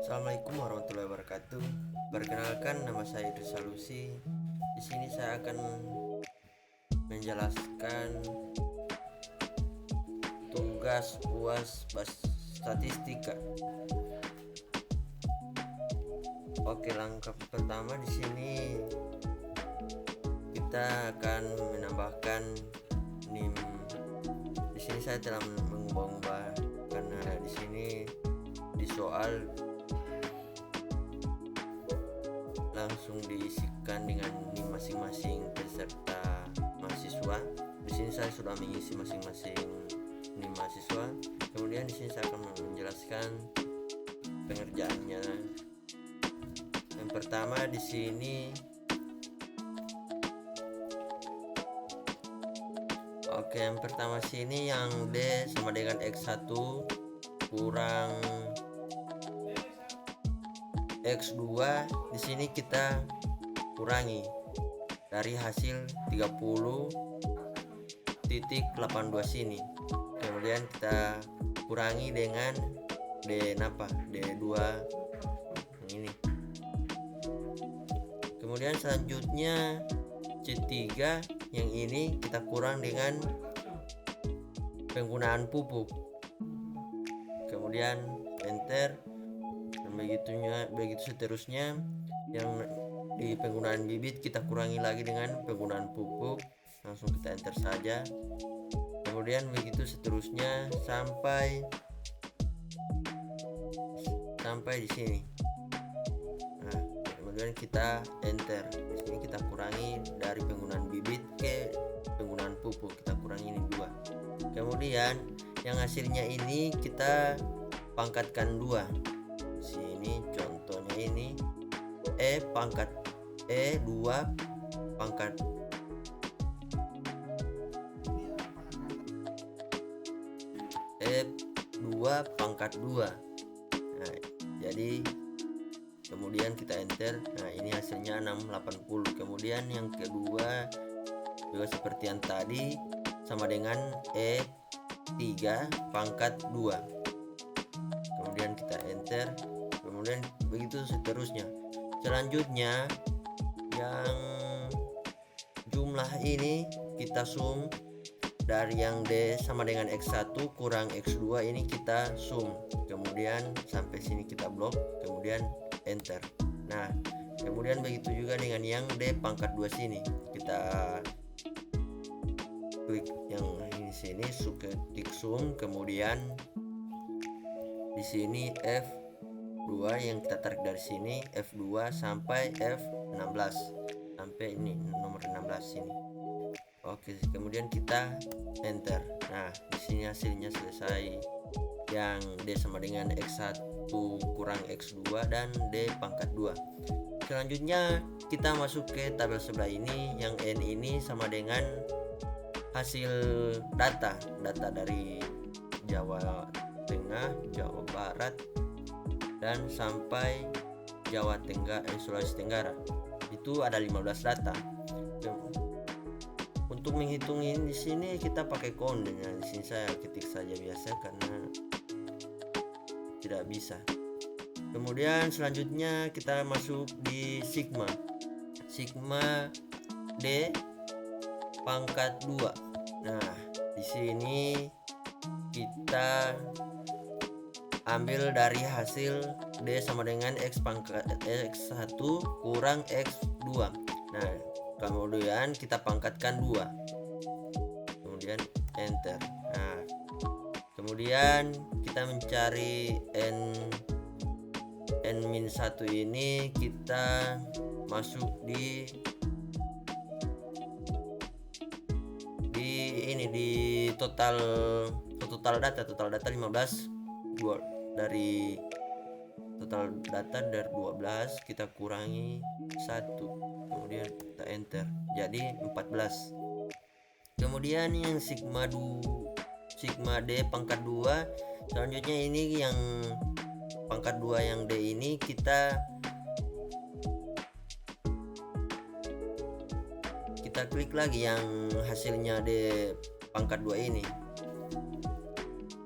Assalamualaikum warahmatullahi wabarakatuh. Perkenalkan, nama saya Idris Salusi. Di sini saya akan menjelaskan tugas UAS Statistika. Oke, langkah pertama di sini kita akan menambahkan NIM. Di sini saya telah mengubah-ubah karena di sini di soal langsung diisikan dengan NIM masing-masing peserta mahasiswa. Di sini saya sudah mengisi masing-masing NIM mahasiswa. Kemudian di sini saya akan menjelaskan pengerjaannya. Yang pertama di sini yang pertama sini yang D sama dengan X1 kurang X2. Di sini kita kurangi dari hasil 30.82 sini. Kemudian kita kurangi dengan D2 yang ini. Kemudian selanjutnya C3 yang ini kita kurang dengan penggunaan pupuk. Kemudian enter, dan begitu seterusnya. Yang di penggunaan bibit kita kurangi lagi dengan penggunaan pupuk, langsung kita enter saja. Kemudian begitu seterusnya sampai di sini. Nah, kemudian kita enter. Di sini kita kurangi dari penggunaan bibit ke penggunaan pupuk, kita kurangi ini 2. Kemudian yang hasilnya ini kita pangkatkan 2. Sini contohnya ini pangkat 2 pangkat pangkat 2. Nah, jadi kemudian kita enter. Nah, ini hasilnya 680. Kemudian yang kedua juga seperti yang tadi, sama dengan E3 pangkat 2. Kemudian kita enter. Kemudian begitu seterusnya. Selanjutnya yang jumlah ini kita sum dari yang D sama dengan X1 kurang X2 ini kita sum. Kemudian sampai sini kita blok, kemudian enter. Nah, kemudian begitu juga dengan yang D pangkat 2 sini. Kita klik yang ini sini, ketik sum, kemudian di sini F2 yang kita tarik dari sini, F2 sampai F16, sampai ini nomor 16 sini. Oke, kemudian kita enter. Nah, di sini hasilnya selesai. Yang D sama dengan X1 kurang X2 dan D pangkat 2. Selanjutnya kita masuk ke tabel sebelah ini. Yang N ini sama dengan hasil data dari Jawa Tengah, Jawa Barat, dan sampai Jawa Sulawesi Tenggara. Itu ada 15 data. Untuk menghitung ini di sini kita pakai kondennya. Di sini saya ketik saja biasa karena tidak bisa. Kemudian selanjutnya kita masuk di sigma D pangkat 2. Nah, di sini kita ambil dari hasil D sama dengan X pangkat X1 kurang X2. Nah, kemudian kita pangkatkan 2. Kemudian enter. Nah, kemudian kita mencari N-1 ini, kita masuk di total data 15. Dari total data dari 12 kita kurangi 1, kemudian kita enter, jadi 14. Kemudian yang sigma D pangkat 2, selanjutnya ini yang pangkat 2 yang D ini kita klik lagi yang hasilnya D pangkat 2 ini.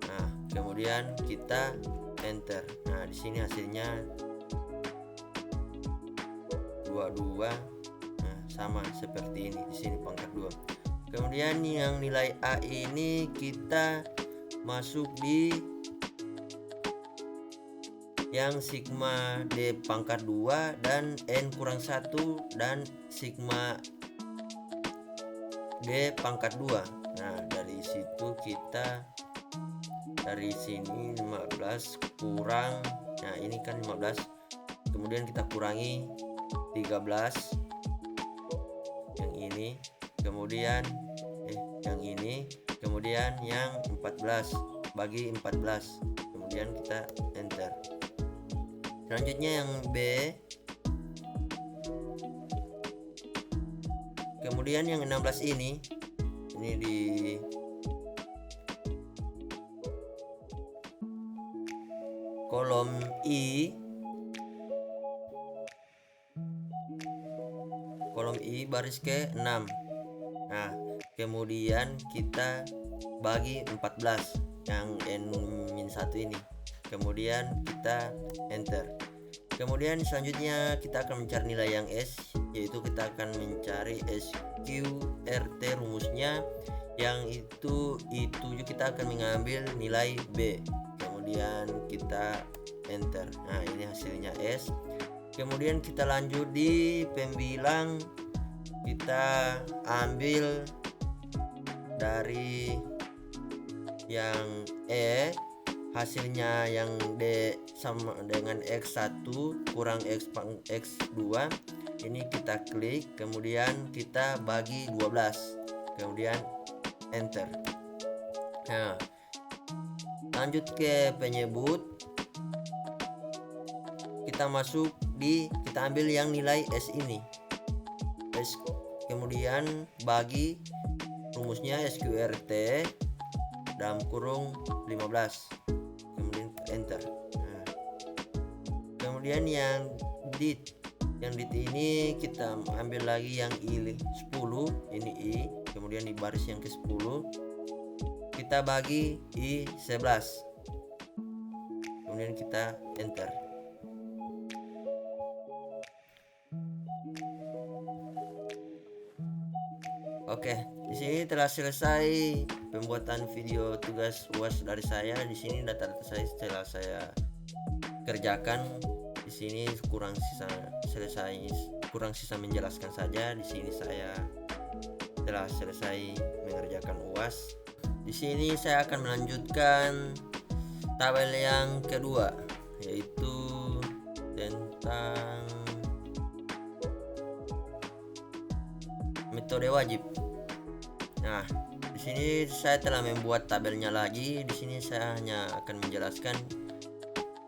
Nah, kemudian kita enter. Nah, di sini hasilnya 22. Nah, sama seperti ini. Di sini pangkat 2. Kemudian yang nilai A ini kita masuk di yang sigma D pangkat 2 dan N kurang 1 dan sigma D pangkat 2. Nah, dari situ kita dari sini 15 kurang, nah ini kan 15, kemudian kita kurangi 13 yang ini, kemudian yang ini, kemudian yang 14 bagi 14, kemudian kita enter. Selanjutnya yang B, kemudian yang 16 ini di kolom I baris ke 6. Nah, kemudian kita bagi 14 yang N-1 ini, kemudian kita enter. Kemudian selanjutnya kita akan mencari nilai yang S, yaitu kita akan mencari SQRT rumusnya, yang itu I7 kita akan mengambil nilai B, kemudian kita enter. Nah, ini hasilnya S. Kemudian kita lanjut di pembilang, kita ambil dari yang E, hasilnya yang D sama dengan X1 kurang X2, ini kita klik, kemudian kita bagi 12, kemudian enter. Nah, lanjut ke penyebut, kita masuk di, kita ambil yang nilai S ini, S, kemudian bagi rumusnya SQRT dalam kurung 15, kemudian enter. Nah, kemudian yang dit ini kita ambil lagi yang I10, ini I, kemudian di baris yang ke-10 kita bagi I11, kemudian kita enter. Oke, di sini telah selesai pembuatan video tugas UAS dari saya. Di sini data-data saya telah saya kerjakan. Di sini kurang sisa menjelaskan saja. Di sini saya telah selesai mengerjakan UAS. Di sini saya akan melanjutkan tabel yang kedua, yaitu tentang metode wajib. Nah, di sini saya telah membuat tabelnya lagi. Di sini saya hanya akan menjelaskan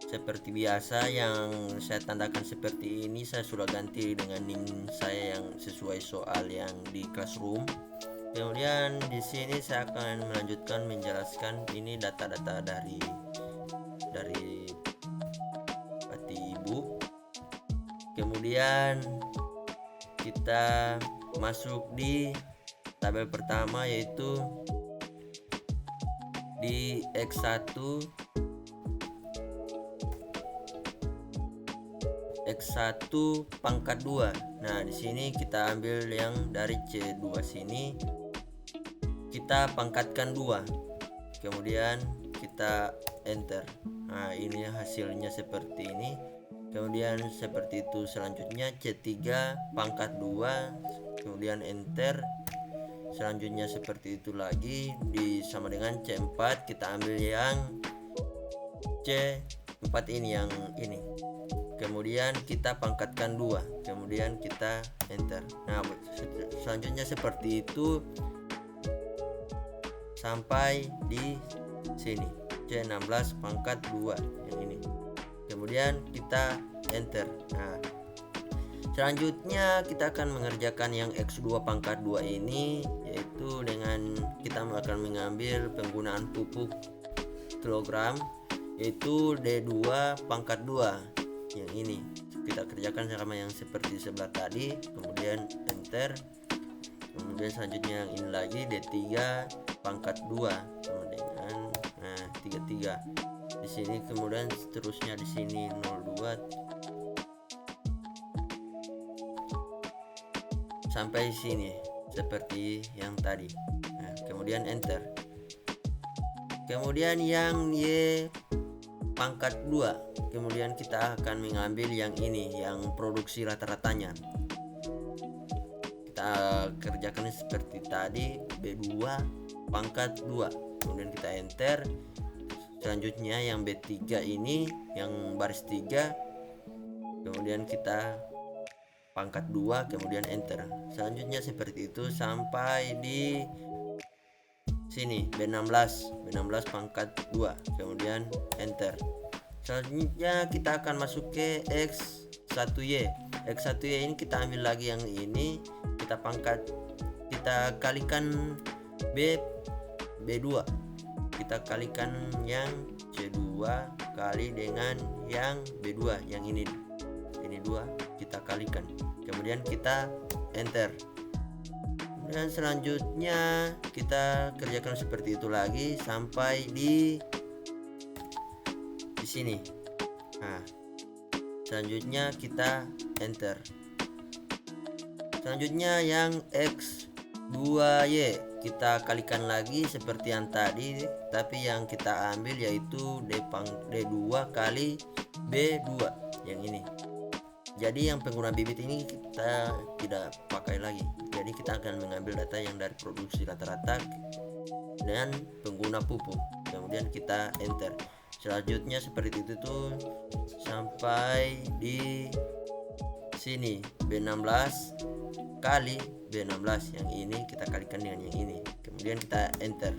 seperti biasa. Yang saya tandakan seperti ini saya sudah ganti dengan NIM saya yang sesuai soal yang di classroom. Kemudian di sini saya akan melanjutkan menjelaskan ini data-data dari Pati Ibu. Kemudian kita masuk di tabel pertama, yaitu di X1 pangkat 2. Nah, di sini kita ambil yang dari C2 sini, kita pangkatkan 2, kemudian kita enter. Nah, ini hasilnya seperti ini. Kemudian seperti itu selanjutnya C3 pangkat 2, kemudian enter. Selanjutnya seperti itu lagi, sama dengan C4, kita ambil yang C4 ini, yang ini, kemudian kita pangkatkan 2, kemudian kita enter. Nah, selanjutnya seperti itu sampai di sini C16 pangkat 2 yang ini, kemudian kita enter. Nah, selanjutnya kita akan mengerjakan yang X2 pangkat 2 ini, yaitu dengan kita akan mengambil penggunaan pupuk kilogram, yaitu D2 pangkat 2 yang ini. Kita kerjakan sama yang seperti sebelah tadi, kemudian enter. Kemudian selanjutnya yang ini lagi D3 pangkat 2 sama dengan 33. di sini, kemudian seterusnya di sini 02 sampai sini seperti yang tadi. Nah, kemudian enter. Kemudian yang Y pangkat 2, kemudian kita akan mengambil yang ini, yang produksi rata-ratanya. Kita kerjakan seperti tadi, B2 pangkat 2, kemudian kita enter. Selanjutnya yang B3 ini, yang baris 3, kemudian kita pangkat 2, kemudian enter. Selanjutnya seperti itu sampai di sini B16 pangkat 2, kemudian enter. Selanjutnya kita akan masuk ke X1Y. X1Y ini kita ambil lagi yang ini, kita kalikan B2. Kita kalikan yang C2 kali dengan yang B2, yang ini 2 kita kalikan, kemudian kita enter. Dan selanjutnya kita kerjakan seperti itu lagi sampai di sini. Nah, selanjutnya kita enter. Selanjutnya yang X2Y kita kalikan lagi seperti yang tadi, tapi yang kita ambil yaitu D2 kali B2 yang ini. Jadi yang pengguna bibit ini kita tidak pakai lagi. Jadi kita akan mengambil data yang dari produksi rata-rata dan pengguna pupuk. Kemudian kita enter. Selanjutnya seperti itu tuh sampai di sini B16 kali B16, yang ini kita kalikan dengan yang ini, kemudian kita enter.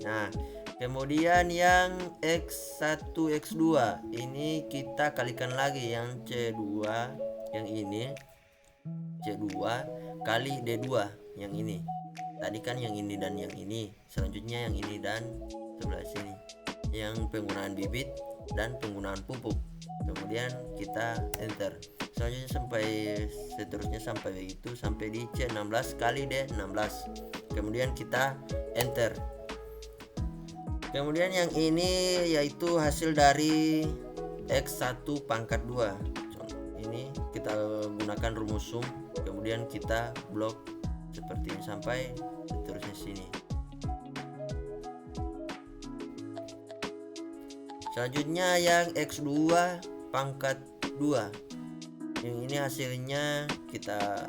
Nah, kemudian yang X1 X2 ini kita kalikan lagi yang C2, yang ini C2 kali D2 yang ini. Tadi kan yang ini dan yang ini, selanjutnya yang ini dan sebelah sini yang penggunaan bibit dan penggunaan pupuk. Kemudian kita enter. Selanjutnya seterusnya sampai begitu sampai di C16 kali D16. Kemudian kita enter. Kemudian yang ini yaitu hasil dari X1 pangkat 2. Ini kita gunakan rumus sum, kemudian kita blok seperti ini sampai seterusnya sini. Selanjutnya yang X2 pangkat 2. Yang ini hasilnya kita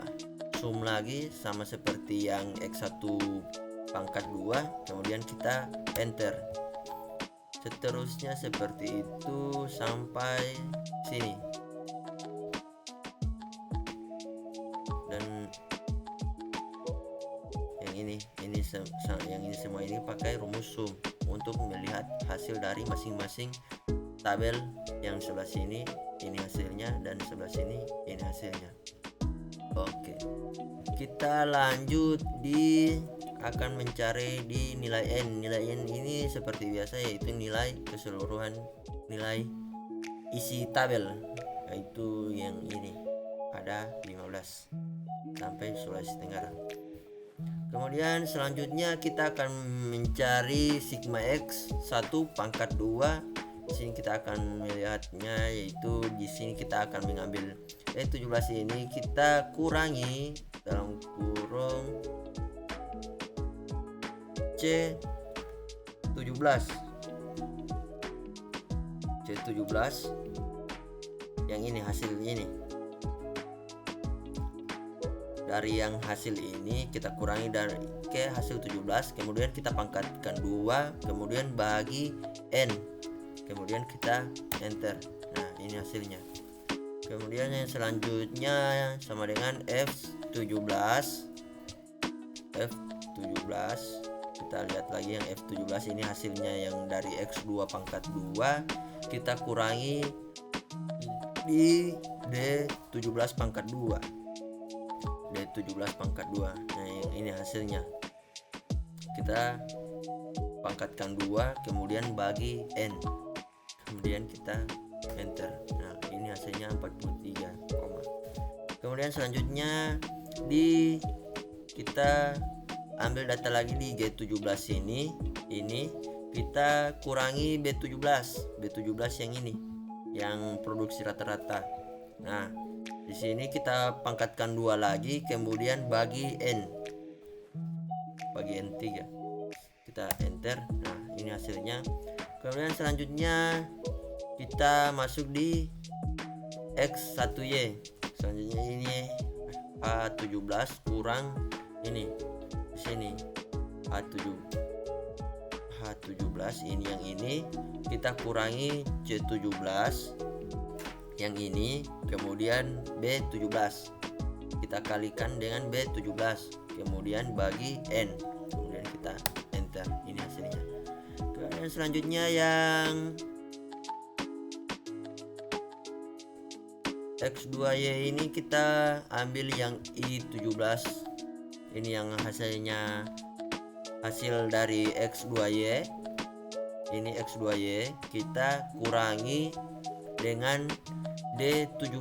sum lagi sama seperti yang X1 pangkat 2, kemudian kita enter. Seterusnya seperti itu sampai sini. Dan yang ini semua ini pakai rumus sum untuk melihat hasil dari masing-masing tabel. Yang sebelah sini ini hasilnya dan sebelah sini ini hasilnya. Oke, kita lanjut akan mencari di nilai N. Nilai N ini seperti biasa yaitu nilai keseluruhan nilai isi tabel, yaitu yang ini ada 15 sampai Sulawesi Tenggara. Kemudian selanjutnya kita akan mencari sigma X 1 pangkat 2. Di sini kita akan melihatnya, yaitu di sini kita akan mengambil 17 ini kita kurangi dalam kurung C17 yang ini hasil ini. Dari yang hasil ini kita kurangi dari ke hasil 17, kemudian kita pangkatkan 2, kemudian bagi N, kemudian kita enter. Nah, ini hasilnya. Kemudian yang selanjutnya sama dengan F17. Kita lihat lagi yang F17 ini hasilnya yang dari X2 pangkat 2 kita kurangi di D17 pangkat 2. Nah, ini hasilnya. Kita pangkatkan 2, kemudian bagi N, kemudian kita enter. Nah, ini hasilnya 43, kemudian selanjutnya kita ambil data lagi di G17 ini kita kurangi B17 yang ini, yang produksi rata-rata. Nah, di sini kita pangkatkan 2 lagi, kemudian bagi N 3, kita enter. Nah, ini hasilnya. Kemudian selanjutnya kita masuk di X1Y. Selanjutnya ini A17 kurang ini di sini H17 ini, yang ini kita kurangi C17 yang ini, kemudian B17 kita kalikan dengan B17, kemudian bagi N, kemudian kita enter. Ini hasilnya. Kemudian selanjutnya yang X2Y ini kita ambil yang I17. Ini yang hasil dari X2Y. Ini X2Y kita kurangi dengan D17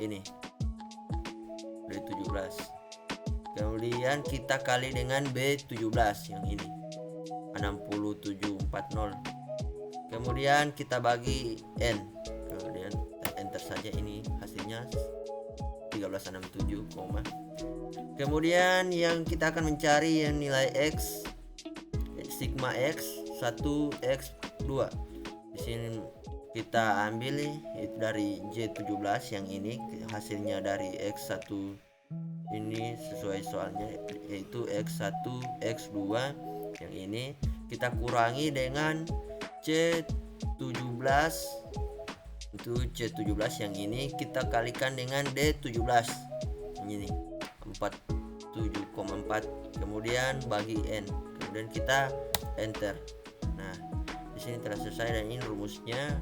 ini, D17, kemudian kita kali dengan B17 yang ini 6740, kemudian kita bagi N, kemudian kita enter saja. Ini hasilnya 1367, kemudian yang kita akan mencari yang nilai X, sigma X 1 X2. Di sini kita ambil itu dari J17 yang ini, hasilnya dari X1 ini sesuai soalnya, yaitu X1 X2 yang ini kita kurangi dengan C17. Itu C17 yang ini kita kalikan dengan D17 ini 47,4, kemudian bagi N, kemudian kita enter. Nah, di sini telah selesai dan ini rumusnya.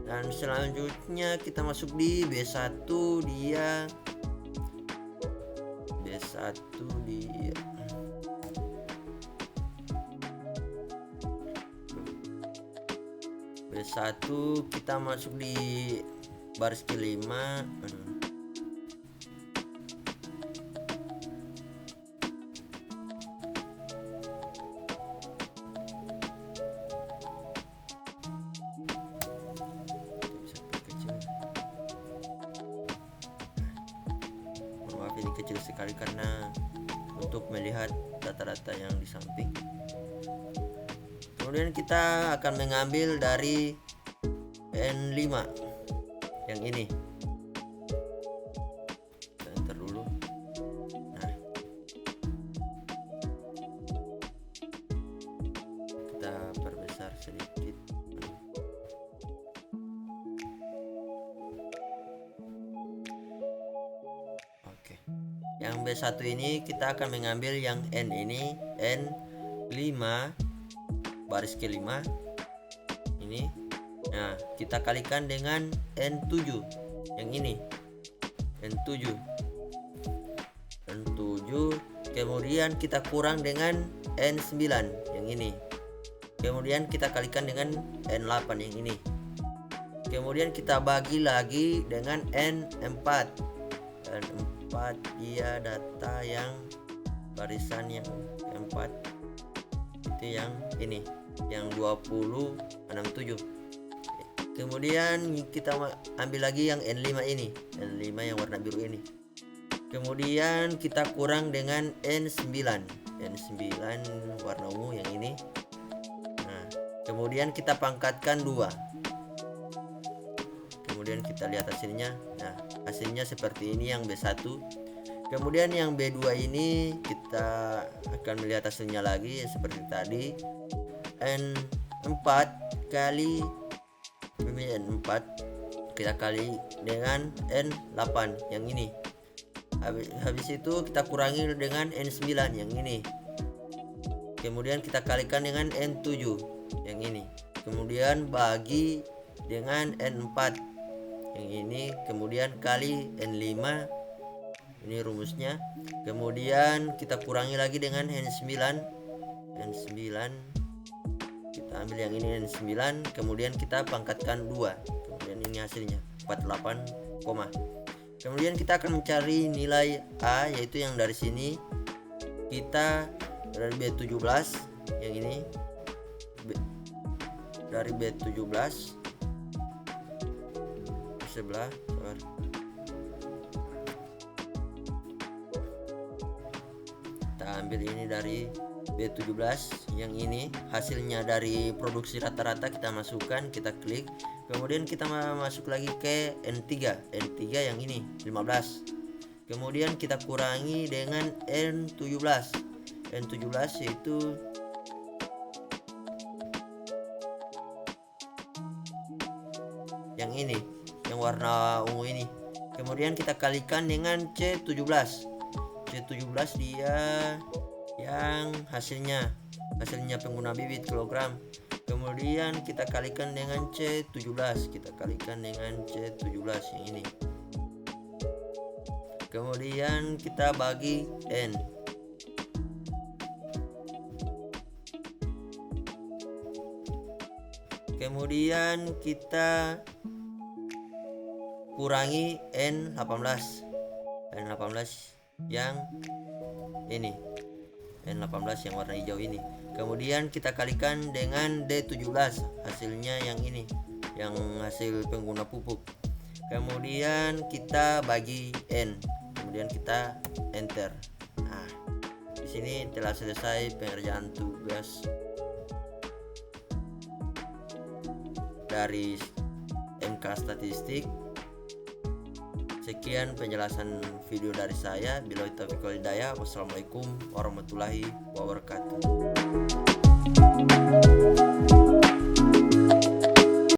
Dan selanjutnya kita masuk di B1, dia B1 kita masuk di baris kelima. Ini kecil sekali karena untuk melihat data-data yang di samping. Kemudian kita akan mengambil dari N5 yang ini. Kita enter dulu. Nah, kita perbesar sedikit. Yang B1 ini kita akan mengambil yang N ini, N5 baris kelima ini. Nah, kita kalikan dengan N7 yang ini, N7, kemudian kita kurang dengan N9 yang ini, kemudian kita kalikan dengan N8 yang ini, kemudian kita bagi lagi dengan N4. Dia data yang barisan yang keempat, itu yang ini, yang 2067. Kemudian kita ambil lagi yang N5 ini, N5 yang warna biru ini, kemudian kita kurang dengan N9 warna ungu yang ini. Nah, kemudian kita pangkatkan 2, kemudian kita lihat hasilnya. Nah, hasilnya seperti ini yang B1. Kemudian yang B2 ini kita akan melihat hasilnya lagi seperti tadi, N4 kali N4 kita kali dengan N8 yang ini. Habis itu kita kurangi dengan N9 yang ini, kemudian kita kalikan dengan N7 yang ini, kemudian bagi dengan N4 yang ini, kemudian kali N5, ini rumusnya, kemudian kita kurangi lagi dengan N9, kita ambil yang ini N9, kemudian kita pangkatkan 2, kemudian ini hasilnya 48, kemudian kita akan mencari nilai A, yaitu yang dari sini kita dari B17 yang ini, dari B17 sebelah. Kita ambil ini dari B17 yang ini, hasilnya dari produksi rata-rata kita masukkan, kita klik, kemudian kita masuk lagi ke N3 yang ini 15, kemudian kita kurangi dengan N17 yaitu yang ini, yang warna ungu ini, kemudian kita kalikan dengan C17 dia yang hasilnya pengguna bibit kilogram, kemudian kita kalikan dengan C17 yang ini, kemudian kita bagi N, kemudian kita kurangi N18 yang ini, N18 yang warna hijau ini, kemudian kita kalikan dengan D17 hasilnya yang ini, yang hasil pengguna pupuk, kemudian kita bagi N, kemudian kita enter. Nah, di sini telah selesai pengerjaan tugas dari MK Statistik. Sekian penjelasan video dari saya. Billahi taufiq wal hidayah. Wassalamualaikum warahmatullahi wabarakatuh.